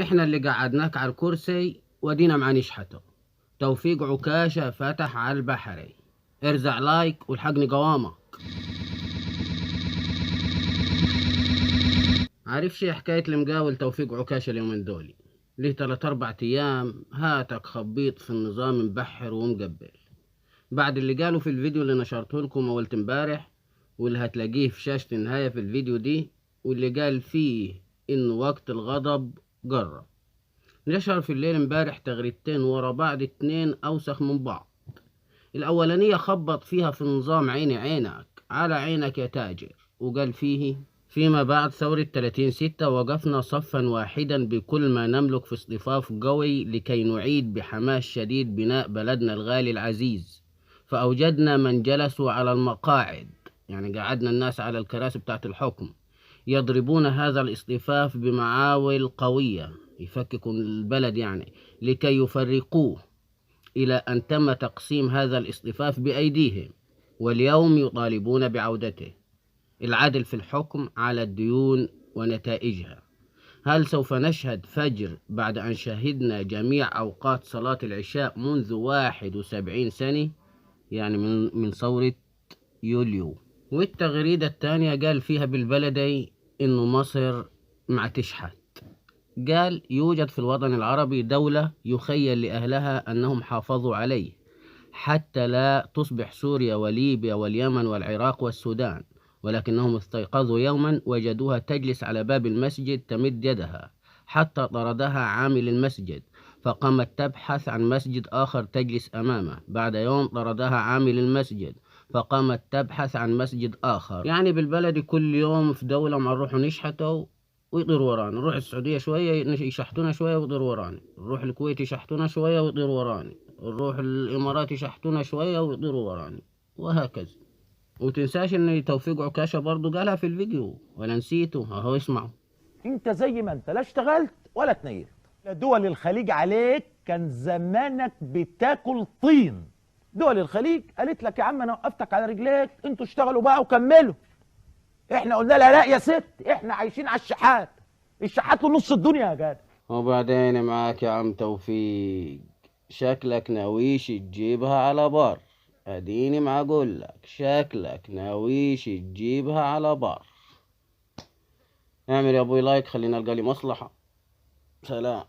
احنا اللي قعدناك على الكرسي ودينا مع نشحته. توفيق عكاشة فتح على البحري. ارزع لايك والحقني قوامك. عارفش حكاية المقاول توفيق عكاشة اليومين دولي؟ ليه 3 4 أيام هاتك خبيط في النظام مبحر ومقبل، بعد اللي قالوا في الفيديو اللي نشرته لكم اول امبارح، واللي هتلاقيه في شاشة النهاية في الفيديو دي، واللي قال فيه إن وقت الغضب قرب. نشر في الليل امبارح تغريدتين ورا بعض، 2 أوسخ من بعض. الأولانية خبط فيها في نظام عيني عينك على عينك يا تاجر، وقال فيه: فيما بعد ثورة 30/6 وقفنا صفا واحدا بكل ما نملك في اصطفاف قوي لكي نعيد بحماس شديد بناء بلدنا الغالي العزيز، فأوجدنا من جلسوا على المقاعد، يعني قعدنا الناس على الكراسي بتاعت الحكم، يضربون هذا الاصطفاف بمعاول قوية، يفككوا البلد يعني، لكي يفرقوه، إلى أن تم تقسيم هذا الاصطفاف بأيديهم، واليوم يطالبون بعودته. العدل في الحكم على الديون ونتائجها. هل سوف نشهد فجر بعد أن شهدنا جميع أوقات صلاة العشاء منذ 71 سنة، يعني من ثورة يوليو؟ والتغريدة الثانية قال فيها بالبلدي إنه مصر مع تشحت. قال: يوجد في الوطن العربي دولة يخيل لأهلها أنهم حافظوا عليه حتى لا تصبح سوريا وليبيا واليمن والعراق والسودان، ولكنهم استيقظوا يوما وجدوها تجلس على باب المسجد تمد يدها، حتى طردها عامل المسجد، فقامت تبحث عن مسجد آخر تجلس أمامه. بعد يوم طردها عامل المسجد، فقامت تبحث عن مسجد آخر. يعني بالبلد كل يوم في دولة ما نروح نشحته ويطيروا ورانا. نروح السعودية شوية يشحتونا شوية ويطيروا ورانا، نروح الكويت يشحتونا شوية ويطيروا ورانا، نروح الإمارات يشحتونا شوية ويطيروا ورانا، وهكذا. وتنساش ان توفيق عكاشة برضو قالها في الفيديو، ولا نسيته؟ اهو اسمعوا. انت زي ما انت لا اشتغلت ولا اتنيلت. دول الخليج عليك كان زمانك بتاكل طين. دول الخليج قالت لك: يا عم انا وقفتك على رجليك، انتوا اشتغلوا بقى وكملوا. احنا قلنا لها: لا يا ست، احنا عايشين على الشحات. الشحات له نص الدنيا يا جدع. وبعدين معاك يا عم توفيق، شكلك ناويش تجيبها على بر. اديني ما اقول لك، شكلك ناويش تجيبها على بر. اعمل يا ابوي لايك، خلينا نلقى لي مصلحة. سلام.